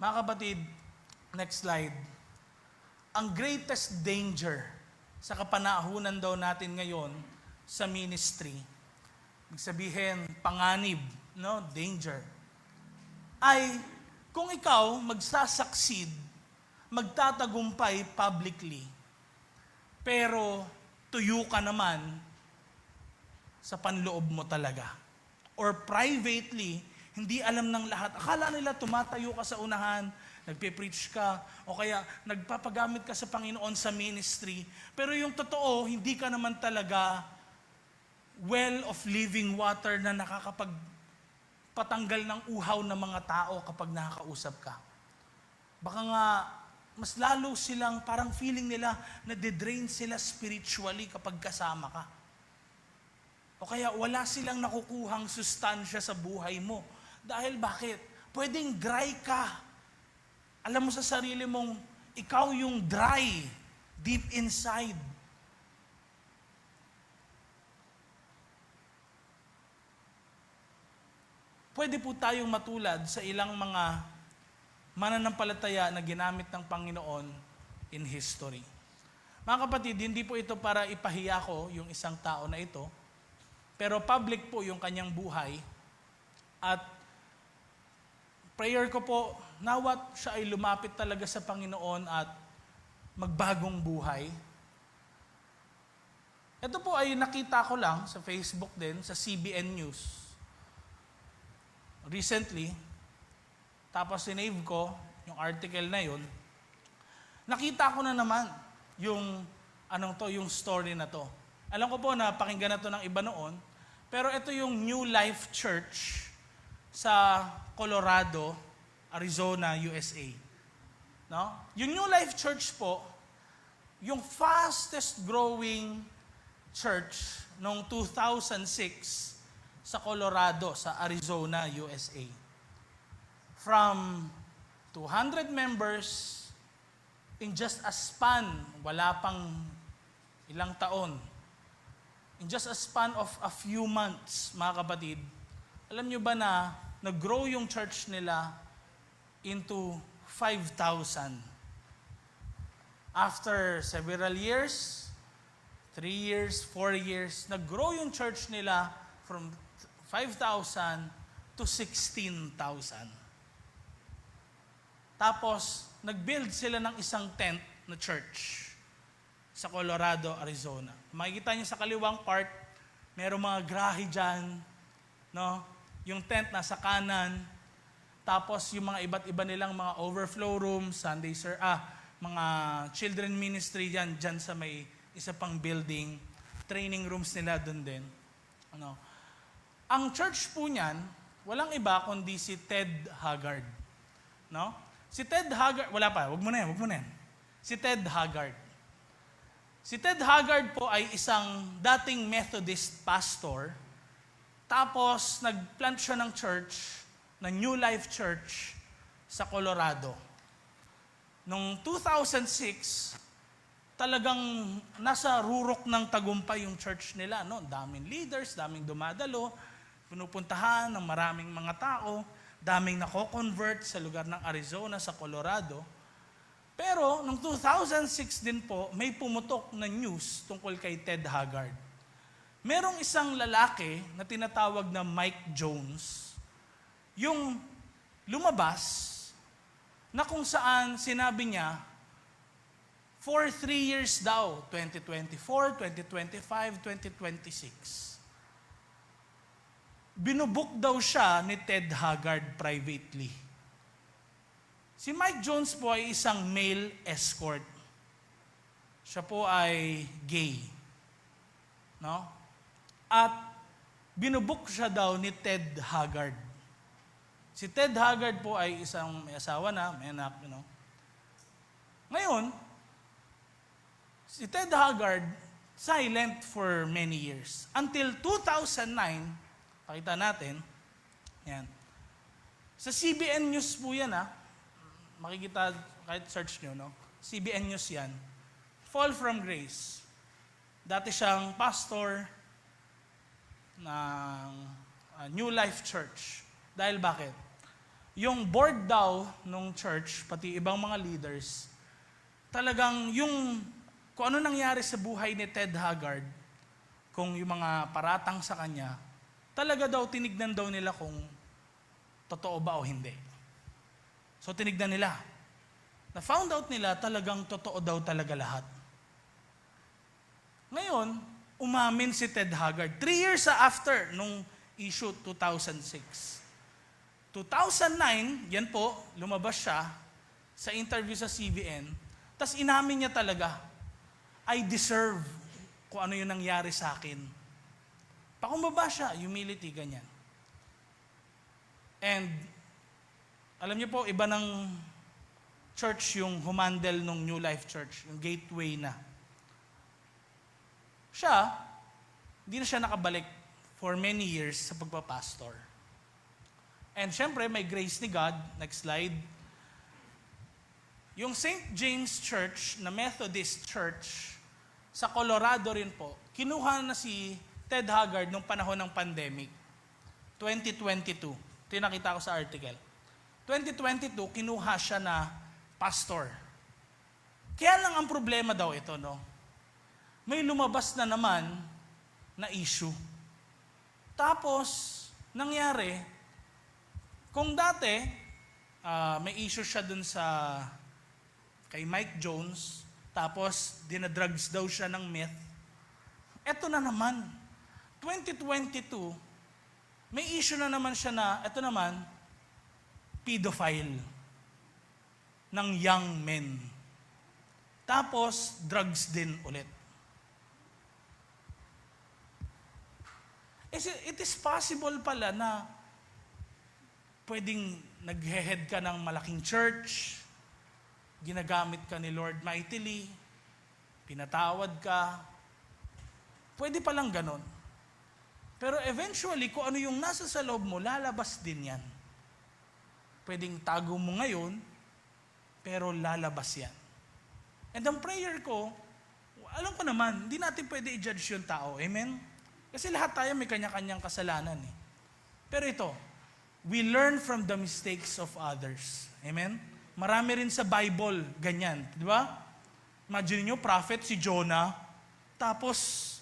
Mga kapatid, next slide. Ang greatest danger sa kapanahunan daw natin ngayon sa ministry, ibig sabihin, panganib, no? Danger, ay kung ikaw magsasucceed, magtatagumpay publicly, pero tuyo ka naman sa panloob mo talaga. Or privately, hindi alam ng lahat. Akala nila tumatayo ka sa unahan, nagpe-preach ka, o kaya nagpapagamit ka sa Panginoon sa ministry. Pero yung totoo, hindi ka naman talaga well of living water na nakakapagpatanggal ng uhaw ng mga tao kapag nakakausap ka. Baka nga, mas lalo silang parang feeling nila na de-drain sila spiritually kapag kasama ka. O kaya wala silang nakukuhang sustansya sa buhay mo. Dahil bakit? Pwedeng dry ka. Alam mo sa sarili mong, ikaw yung dry, deep inside. Pwede po tayong matulad sa ilang mga mananampalataya na ginamit ng Panginoon in history. Mga kapatid, hindi po ito para ipahiya ko yung isang tao na ito, pero public po yung kanyang buhay. At prayer ko po, nawat siya ay lumapit talaga sa Panginoon at magbagong buhay. Ito po ay nakita ko lang sa Facebook din, sa CBN News. Recently, tapos sinave ko yung article na yun, nakita ko na naman yung yung story na to. Alam ko po na pakinggan na to ng iba noon, pero ito yung New Life Church sa Colorado, Arizona, USA. No? Yung New Life Church po, yung fastest growing church noong 2006 sa Colorado, sa Arizona, USA. From 200 members in just a span, wala pang ilang taon, in just a span of a few months, mga kapatid, alam nyo ba na nag-grow yung church nila into 5,000? After several years, 3 years, 4 years, nag-grow yung church nila from 5,000 to 16,000. Tapos, nag-build sila ng isang tent na church sa Colorado, Arizona. Makikita niyo sa kaliwang part, merong mga grahe dyan, no? Yung tent nasa kanan, tapos yung mga iba't iba nilang mga overflow rooms, mga children ministry dyan sa may isa pang building, training rooms nila doon din. Ang church po niyan, walang iba kundi si Ted Haggard. No? Si Ted Haggard, wag mo na yan. Si Ted Haggard. Si Ted Haggard po ay isang dating Methodist pastor. Tapos, nagplant siya ng church, ng New Life Church sa Colorado. Noong 2006, talagang nasa rurok ng tagumpay yung church nila. No? Daming leaders, daming dumadalo, pinupuntahan ng maraming mga tao, daming nako-convert sa lugar ng Arizona, sa Colorado. Pero, noong 2006 din po, may pumutok na news tungkol kay Ted Haggard. Merong isang lalaki na tinatawag na Mike Jones, yung lumabas na kung saan sinabi niya, for 3 years daw, 2024, 2025, 2026, binubuk daw siya ni Ted Haggard privately. Si Mike Jones po ay isang male escort. Siya po ay gay. No? At binubuk siya daw ni Ted Haggard. Si Ted Haggard po ay isang may asawa na, may anak, Ngayon, si Ted Haggard, silent for many years. Until 2009, pakita natin, yan. Sa CBN News po yan, makikita, kahit search nyo, CBN News yan. Fall from Grace. Dati siyang pastor ng New Life Church. Dahil bakit? Yung board daw nung church, pati ibang mga leaders, talagang kung ano nangyari sa buhay ni Ted Haggard, kung yung mga paratang sa kanya, talaga daw tinignan daw nila kung totoo ba o hindi. So tinignan nila. Na-found out nila talagang totoo daw talaga lahat. Ngayon, umamin si Ted Haggard. 3 years after nung issue 2006. 2009, yan po, lumabas siya sa interview sa CBN. Tas inamin niya talaga, I deserve kung ano yung nangyari sa akin. Pakumbaba siya, humility, ganyan. And, alam niyo po, iba ng church yung humandle ng New Life Church, yung gateway na. Siya, hindi na siya nakabalik for many years sa pagpapastor. And syempre, may grace ni God. Next slide. Yung St. James Church, na Methodist Church, sa Colorado rin po, kinuha na si Ted Haggard nung panahon ng pandemic. 2022. Ito yung nakita ko sa article. 2022, kinuha siya na pastor. Kaya lang ang problema daw ito, may lumabas na naman na issue. Tapos, nangyari, kung dati, may issue siya dun kay Mike Jones, tapos dinadrugs daw siya ng meth. Eto na naman, 2022, may issue na naman siya na, eto naman, pedophile ng young men. Tapos, drugs din ulit. It is possible pala na pwedeng naghe-head ka ng malaking church, ginagamit ka ni Lord mightily, pinatawad ka, pwede palang ganon. Pero eventually, kung ano yung nasa sa loob mo, lalabas din yan. Pwedeng tago mo ngayon, pero lalabas yan. And ang prayer ko, alam ko naman, hindi natin pwede i-judge yung tao. Amen? Kasi lahat tayo may kanya-kanyang kasalanan. Pero ito, we learn from the mistakes of others. Amen? Marami rin sa Bible, ganyan. Di ba? Imagine nyo, prophet si Jonah, tapos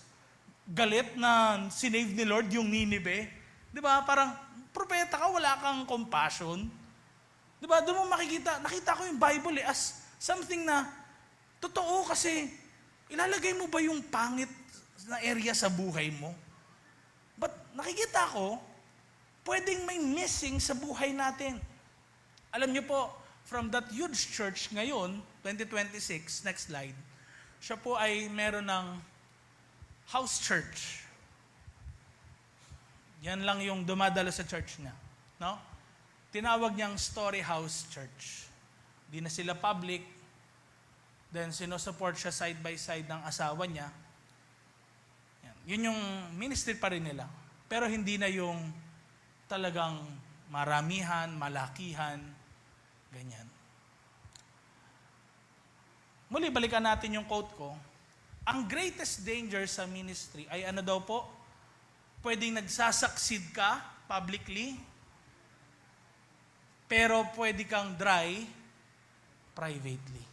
galit na sinave ni Lord yung Nineveh. Di ba? Parang, propeta ka, wala kang compassion. Di ba? Doon mo nakita ko yung Bible as something na totoo kasi ilalagay mo ba yung pangit na area sa buhay mo? But nakikita ko, pwedeng may missing sa buhay natin. Alam niyo po, from that huge church ngayon, 2026, next slide, siya po ay meron ng house church. Yan lang yung dumadalo sa church niya. No? Tinawag niyang Story House Church. Di na sila public. Then, sinusupport siya side by side ng asawa niya. Yan. Yun yung ministry pa rin nila. Pero hindi na yung talagang maramihan, malakihan, ganyan. Muli, balikan natin yung quote ko. Ang greatest danger sa ministry ay ano daw po? Pwedeng nagsasucceed ka publicly, pero pwede kang dry privately.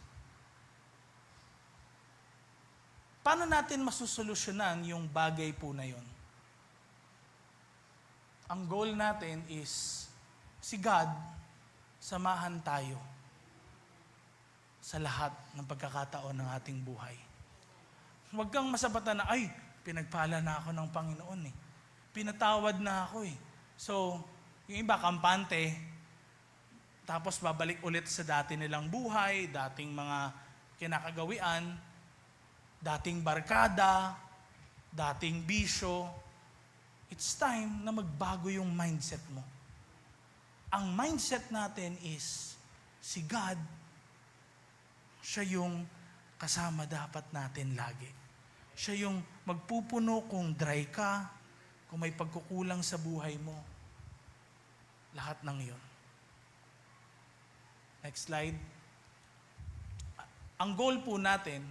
Paano natin masusolusyonan yung bagay po na yon? Ang goal natin is si God, samahan tayo sa lahat ng pagkakataon ng ating buhay. Huwag kang masabatan na, ay, pinagpala na ako ng Panginoon Pinatawad na ako So, yung iba, kampante, tapos babalik ulit sa dati nilang buhay, dating mga kinakagawian, dating barkada, dating bisyo. It's time na magbago yung mindset mo. ang mindset natin is, si God, siya yung kasama dapat natin lagi. Siya yung magpupuno kung dry ka, kung may pagkukulang sa buhay mo. Lahat ng yun. Next slide. Ang goal po natin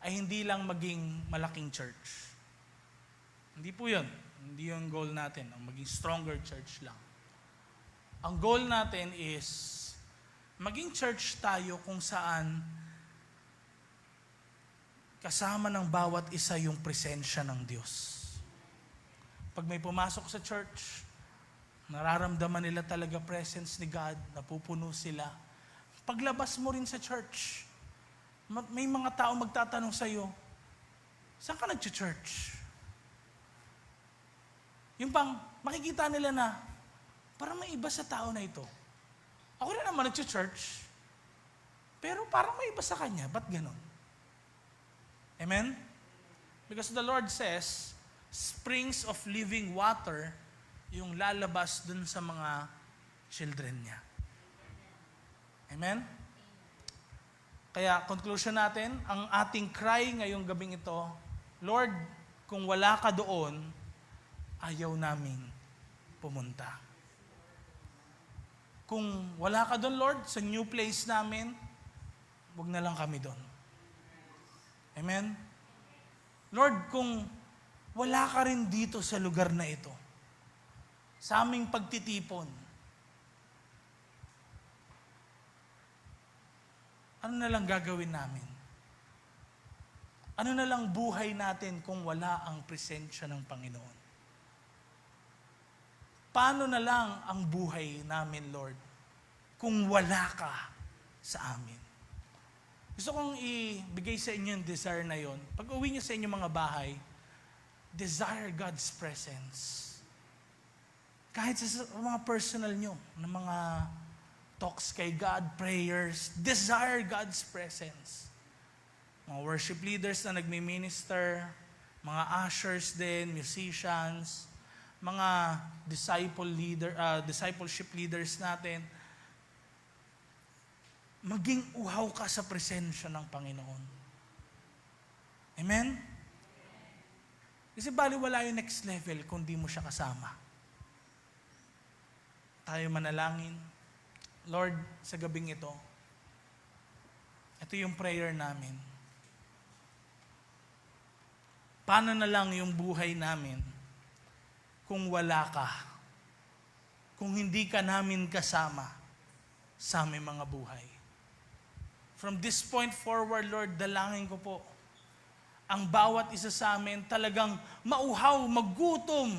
ay hindi lang maging malaking church. Hindi po yun. Hindi yung goal natin, ang maging stronger church lang. Ang goal natin is maging church tayo kung saan kasama ng bawat isa yung presensya ng Diyos. Pag may pumasok sa church, nararamdaman nila talaga presence ni God, napupuno sila. Paglabas mo rin sa church, may mga tao magtatanong sa'yo, saan ka nag-church? Yung bang makikita nila na, parang may iba sa tao na ito. Ako rin naman nag-church, pero parang may iba sa kanya. Ba't ganon? Amen? Because the Lord says, springs of living water yung lalabas dun sa mga children niya. Amen? Kaya, conclusion natin, ang ating cry ngayong gabing ito, Lord, kung wala ka doon, ayaw naming pumunta. Kung wala ka doon, Lord, sa new place namin, huwag na lang kami doon. Amen? Lord, kung wala ka rin dito sa lugar na ito, sa aming pagtitipon, ano na lang gagawin namin? Ano na lang buhay natin kung wala ang presensya ng Panginoon? Paano na lang ang buhay namin, Lord, kung wala ka sa amin? Gusto kong ibigay sa inyo yung desire na yon. Pag uwi niyo sa inyong mga bahay, desire God's presence. Kahit sa mga personal nyo, na mga talks kay God, prayers, desire God's presence. Mga worship leaders na nagmi-minister, mga ushers din, musicians, mga discipleship leaders natin, maging uhaw ka sa presensya ng Panginoon. Amen? Kasi baliwala yung next level kung di mo siya kasama. Tayo manalangin. Lord, sa gabing ito yung prayer namin. Paano na lang yung buhay namin kung wala ka? Kung hindi ka namin kasama sa aming mga buhay. From this point forward, Lord, dalangin ko po, ang bawat isa sa amin talagang mauhaw, maggutom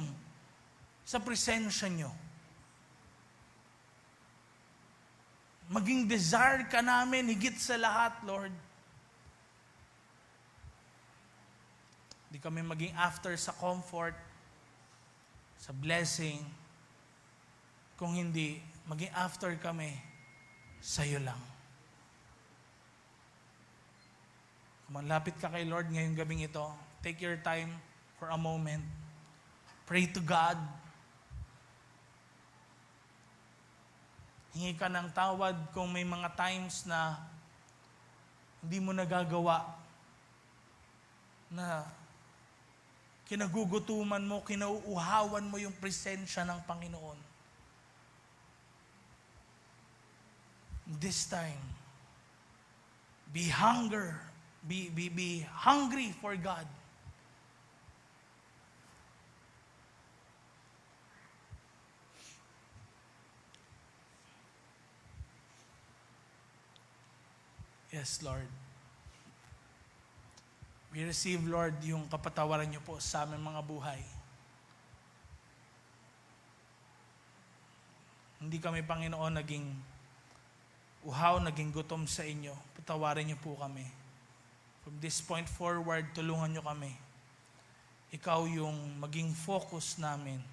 sa presensya nyo. Maging desire ka namin higit sa lahat, Lord. Hindi kami maging after sa comfort, sa blessing. Kung hindi, maging after kami sa iyo lang. Kung malapit ka kay Lord ngayong gabing ito, take your time for a moment. Pray to God. Hingi ka ng tawad kung may mga times na hindi mo nagagawa, na kinagugutuman mo, kinauuhawan mo yung presensya ng Panginoon. This time, be hungry for God. Yes, Lord. We receive, Lord, yung kapatawaran niyo po sa aming mga buhay. Hindi kami, Panginoon, naging uhaw, naging gutom sa inyo. Patawarin niyo po kami. From this point forward, tulungan niyo kami. Ikaw yung maging focus namin.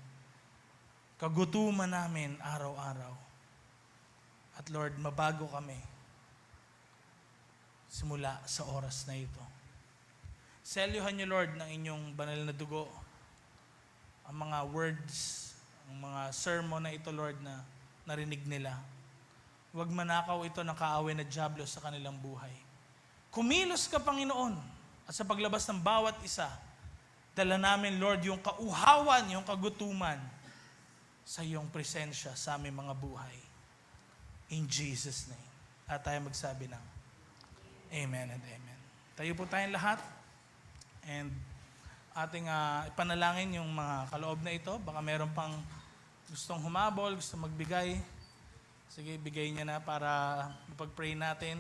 Kagutuman namin araw-araw. At Lord, mabago kami simula sa oras na ito. Selyuhan niyo, Lord, ng inyong banal na dugo ang mga words, ang mga sermon na ito, Lord, na narinig nila. Huwag manakaw ito ng kaaway na dyablo sa kanilang buhay. Kumilos ka, Panginoon, at sa paglabas ng bawat isa, dala namin, Lord, yung kauhawan, yung kagutuman sa iyong presensya sa aming mga buhay. In Jesus' name. At tayo magsabi ng Amen and Amen. Tayo po tayong lahat. And ating ipanalangin yung mga kaloob na ito. Baka meron pang gustong humabol, gustong magbigay. Sige, bigay niya na para ipag-pray natin.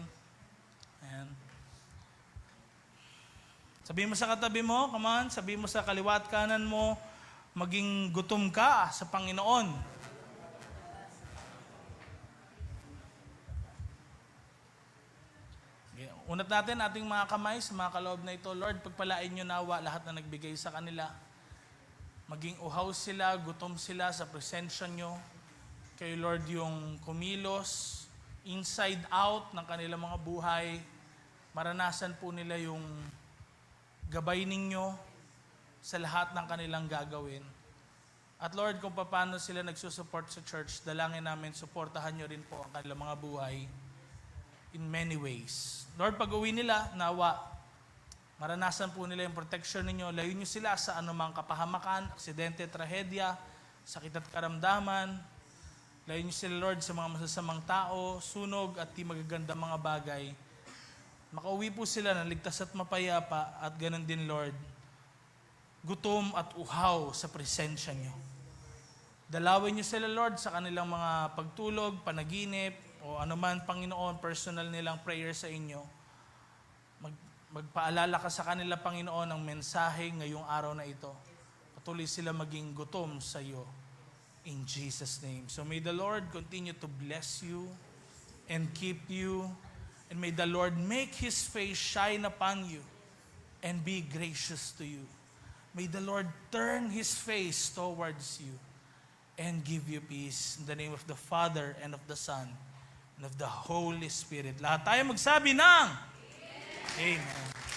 Ayan. Sabihin mo sa katabi mo, come on, sabihin mo sa kaliwa at kanan mo, maging gutom ka sa Panginoon. Okay. Unat natin ating mga kamay sa mga kaloob na ito. Lord, pagpalain niyo nawa lahat na nagbigay sa kanila. Maging uhaw sila, gutom sila sa presensya niyo. Kay Lord, yung kumilos, inside out ng kanilang mga buhay, maranasan po nila yung gabay ninyo sa lahat ng kanilang gagawin. At Lord, kung paano sila nagsusupport sa church, dalangin namin, suportahan nyo rin po ang kanilang mga buhay in many ways. Lord, pag-uwi nila, nawa, maranasan po nila yung protection ninyo, layo nyo sila sa anumang kapahamakan, aksidente, trahedya, sakit at karamdaman. Layo niyo sila, Lord, sa mga masasamang tao, sunog at di magaganda mga bagay. Makauwi po sila na ligtas at mapayapa at ganun din, Lord, gutom at uhaw sa presensya niyo. Dalawin niyo sila, Lord, sa kanilang mga pagtulog, panaginip, o anuman, Panginoon, personal nilang prayer sa inyo. Magpaalala ka sa kanila, Panginoon, ng mensahe ngayong araw na ito. Patuloy sila maging gutom sa iyo. In Jesus' name. So may the Lord continue to bless you and keep you. And may the Lord make His face shine upon you and be gracious to you. May the Lord turn His face towards you and give you peace. In the name of the Father and of the Son and of the Holy Spirit. Lahat tayo magsabi ng Amen.